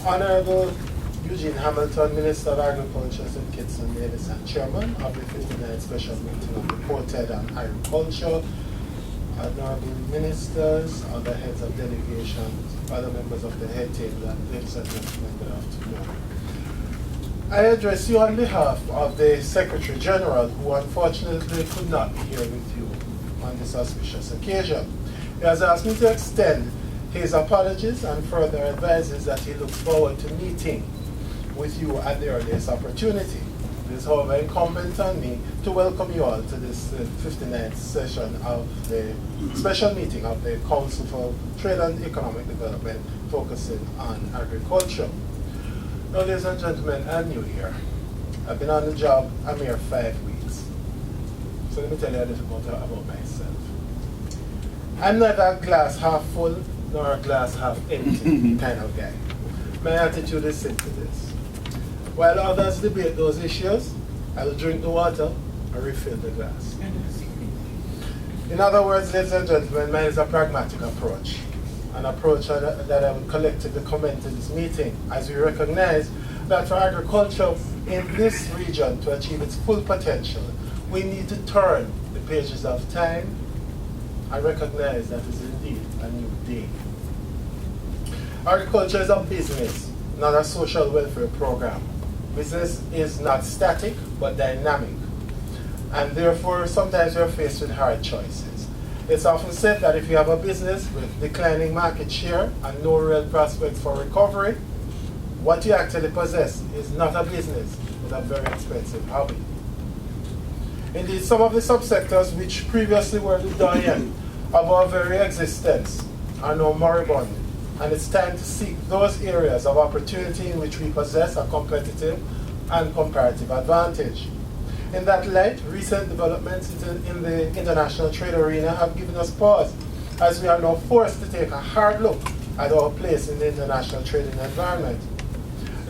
Honorable Eugene Hamilton, Minister of Agriculture, St. Kitts and Nevis, and Chairman of the 59th Special Meeting of the COTED on Agriculture, Honorable Ministers, other heads of delegations, other members of the head table, and ladies and gentlemen, good afternoon. I address you on behalf of the Secretary General, who unfortunately could not be here with you on this auspicious occasion. He has asked me to extend his apologies and further advises that he looks forward to meeting with you at the earliest opportunity. It is, however, incumbent on me to welcome you all to this 59th session of the special meeting of the Council for Trade and Economic Development, focusing on agriculture. Now, ladies and gentlemen, I'm new here. I've been on the job a mere 5 weeks. So let me tell you a little bit about myself. I'm not a glass half full nor a glass half empty kind of guy. My attitude is simply this. While others debate those issues, I will drink the water and refill the glass. In other words, ladies and gentlemen, mine is a pragmatic approach. An approach that I would collectively commend to this meeting, as we recognize that for agriculture in this region to achieve its full potential, we need to turn the pages of time and recognize that it is indeed a new day. Agriculture is a business, not a social welfare program. Business is not static, but dynamic. And therefore, sometimes we are faced with hard choices. It's often said that if you have a business with declining market share and no real prospects for recovery, what you actually possess is not a business, but a very expensive hobby. Indeed, some of the subsectors which previously were the doyen of our very existence are now moribund, and it's time to seek those areas of opportunity in which we possess a competitive and comparative advantage. In that light, recent developments in the international trade arena have given us pause, as we are now forced to take a hard look at our place in the international trading environment.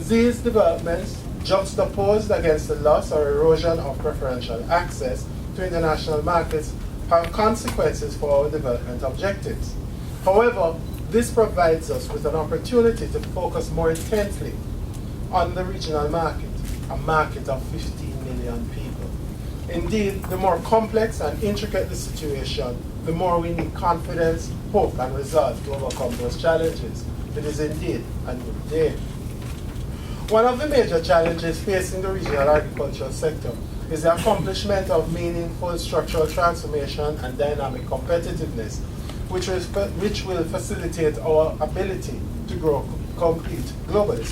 These developments, juxtaposed against the loss or erosion of preferential access to international markets, have consequences for our development objectives. However, this provides us with an opportunity to focus more intensely on the regional market, a market of 15 million people. Indeed, the more complex and intricate the situation, the more we need confidence, hope, and resolve to overcome those challenges. It is indeed a new day. One of the major challenges facing the regional agricultural sector is the accomplishment of meaningful structural transformation and dynamic competitiveness, which will facilitate our ability to compete globally.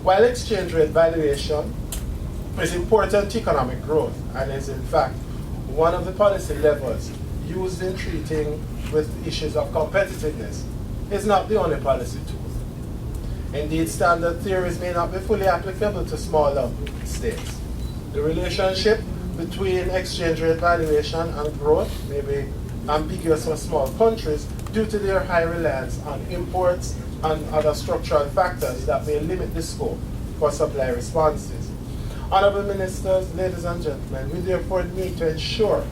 While exchange rate valuation is important to economic growth and is in fact one of the policy levers used in treating with issues of competitiveness, is not the only policy tool. Indeed, standard theories may not be fully applicable to smaller states. The relationship between exchange rate valuation and growth may be ambiguous for small countries due to their high reliance on imports and other structural factors that may limit the scope for supply responses. Honorable Ministers, ladies and gentlemen, we therefore need to ensure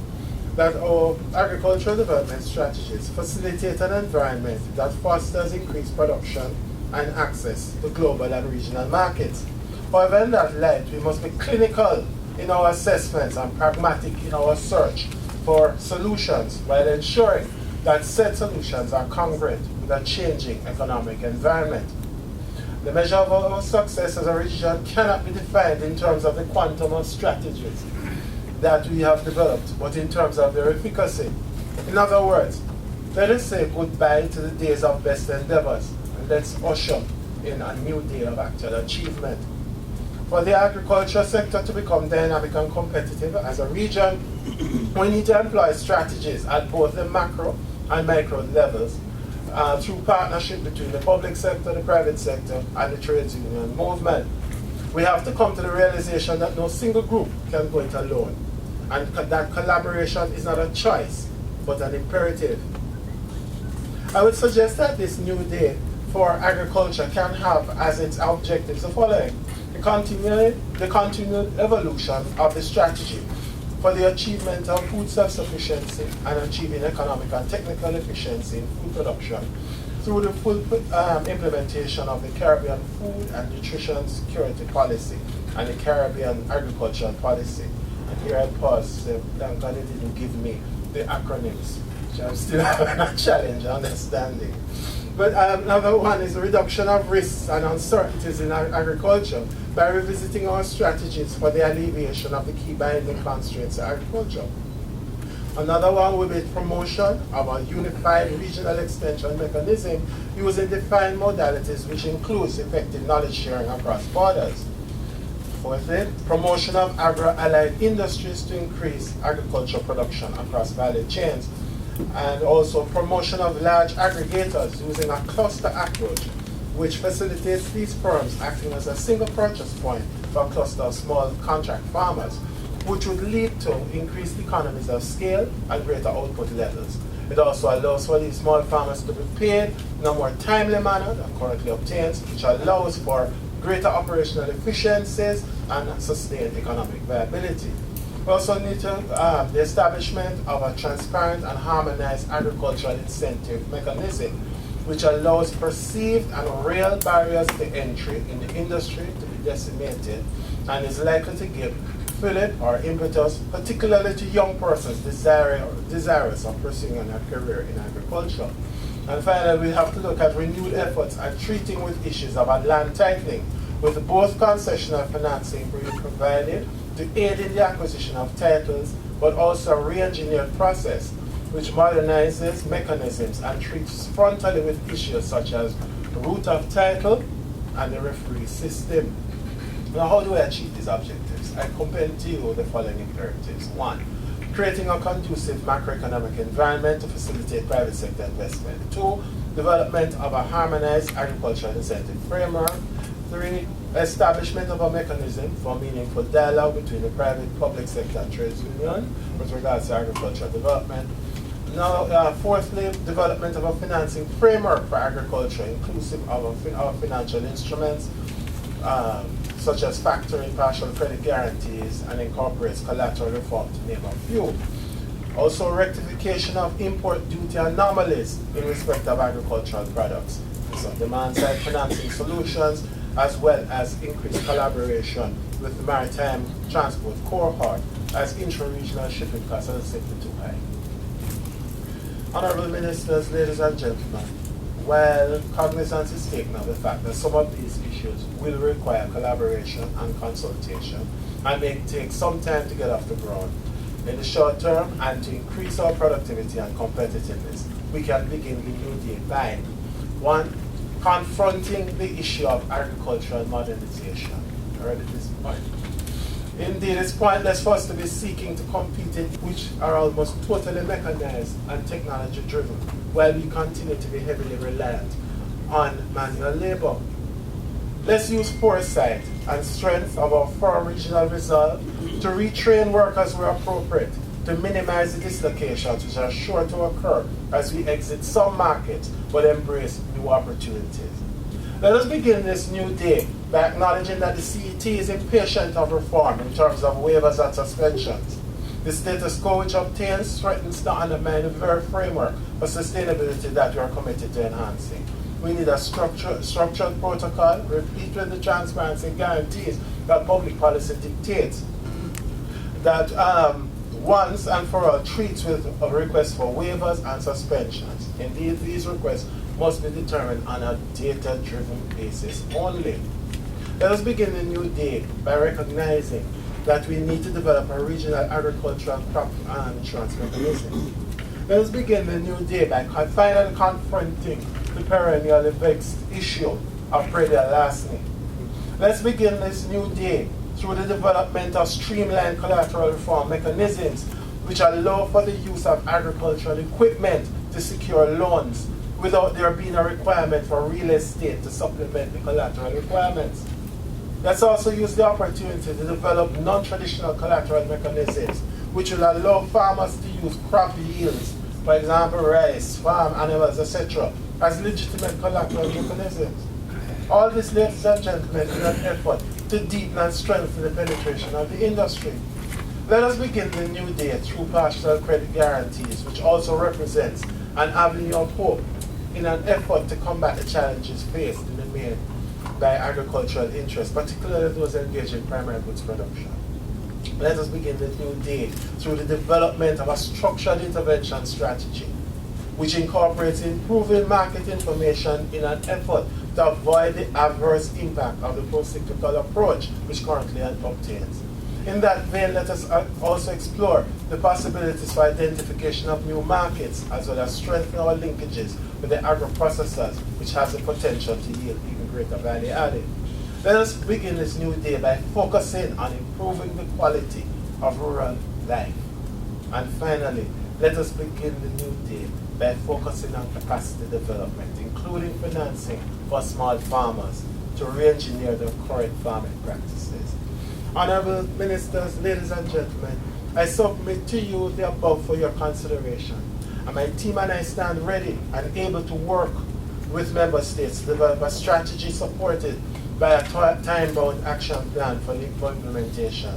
that our agricultural development strategies facilitate an environment that fosters increased production and access to global and regional markets. However, in that light, we must be clinical in our assessments and pragmatic in our search for solutions, while ensuring that said solutions are congruent with a changing economic environment. The measure of our success as a region cannot be defined in terms of the quantum of strategies that we have developed, but in terms of their efficacy. In other words, let us say goodbye to the days of best endeavors, and let's usher in a new day of actual achievement. For the agriculture sector to become dynamic and competitive as a region, we need to employ strategies at both the macro and micro levels through partnership between the public sector, the private sector, and the trade union movement. We have to come to the realization that no single group can go it alone, and that collaboration is not a choice, but an imperative. I would suggest that this new day for agriculture can have as its objectives the following: the continued evolution of the strategy for the achievement of food self-sufficiency and achieving economic and technical efficiency in food production through the full implementation of the Caribbean Food and Nutrition Security Policy and the Caribbean Agricultural Policy. And here I pause, thank God they didn't give me the acronyms, which I'm still having a challenge understanding. But another one is the reduction of risks and uncertainties in agriculture by revisiting our strategies for the alleviation of the key binding constraints of agriculture. Another one will be promotion of a unified regional extension mechanism using defined modalities, which includes effective knowledge sharing across borders. Fourthly, promotion of agro-allied industries to increase agricultural production across value chains, and also promotion of large aggregators using a cluster approach, which facilitates these firms acting as a single purchase point for a cluster of small contract farmers, which would lead to increased economies of scale and greater output levels. It also allows for these small farmers to be paid in a more timely manner than currently obtains, which allows for greater operational efficiencies and sustained economic viability. We also need the establishment of a transparent and harmonized agricultural incentive mechanism, which allows perceived and real barriers to entry in the industry to be decimated and is likely to give fillip or impetus, particularly to young persons desirous of pursuing a career in agriculture. And finally, we have to look at renewed efforts at treating with issues about land titling, with both concessional financing being provided to aid in the acquisition of titles, but also a re-engineered process which modernizes mechanisms and treats frontally with issues such as root of title and the referee system. Now, how do we achieve these objectives? I commend to you the following imperatives. 1. Creating a conducive macroeconomic environment to facilitate private sector investment. 2. Development of a harmonized agricultural incentive framework. 3. Establishment of a mechanism for meaningful dialogue between the private, public sector and trade union with regards to agricultural development. Now, fourthly, development of a financing framework for agriculture, inclusive of our financial instruments, such as factoring partial credit guarantees, and incorporates collateral reform, to name a few. Also, rectification of import duty anomalies in respect of agricultural products. So, demand-side financing solutions, as well as increased collaboration with the maritime transport cohort, as intra-regional shipping costs are simply too high. Honorable Ministers, ladies and gentlemen, while cognizance is taken of the fact that some of these issues will require collaboration and consultation and may take some time to get off the ground, in the short term and to increase our productivity and competitiveness, we can begin the new day by 1. Confronting the issue of agricultural modernization. Already this point. Indeed, it's pointless for us to be seeking to compete in which are almost totally mechanized and technology driven, while we continue to be heavily reliant on manual labor. Let's use foresight and strength of our 4 regional resolve to retrain workers where appropriate, to minimize the dislocations which are sure to occur as we exit some markets but embrace new opportunities. Let us begin this new day by acknowledging that the CET is impatient of reform in terms of waivers and suspensions. The status quo which obtains threatens to undermine the very framework for sustainability that we are committed to enhancing. We need a structured protocol, replete with the transparency guarantees that public policy dictates, that once and for all treats with a request for waivers and suspensions. Indeed, these requests must be determined on a data-driven basis only. Let us begin the new day by recognizing that we need to develop a regional agricultural crop insurance mechanism. Let us begin the new day by finally confronting the perennially vexed issue of predial larceny. Let's begin this new day through the development of streamlined collateral reform mechanisms which allow for the use of agricultural equipment to secure loans without there being a requirement for real estate to supplement the collateral requirements. Let's also use the opportunity to develop non-traditional collateral mechanisms which will allow farmers to use crop yields, for example rice, farm animals, etc., as legitimate collateral mechanisms. All this, ladies and gentlemen, is an effort to deepen and strengthen the penetration of the industry. Let us begin the new day through partial credit guarantees, which also represents an avenue of hope in an effort to combat the challenges faced in the main by agricultural interests, particularly those engaged in primary goods production. Let us begin the new day through the development of a structured intervention strategy, which incorporates improving market information in an effort to avoid the adverse impact of the pro-cyclical approach which currently obtains. In that vein, let us also explore the possibilities for identification of new markets, as well as strengthen our linkages with the agro-processors, which has the potential to yield even greater value added. Let us begin this new day by focusing on improving the quality of rural life. And finally, let us begin the new day by focusing on capacity development, including financing for small farmers to re-engineer their current farming practices. Honorable Ministers, ladies and gentlemen, I submit to you the above for your consideration. And my team and I stand ready and able to work with member states to develop a strategy supported by a time-bound action plan for implementation.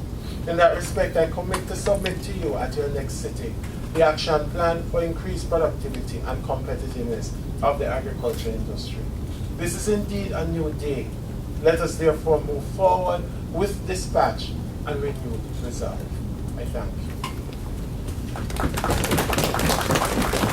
In that respect, I commit to submit to you at your next sitting the action plan for increased productivity and competitiveness of the agriculture industry. This is indeed a new day. Let us therefore move forward with dispatch and renewed resolve. I thank you.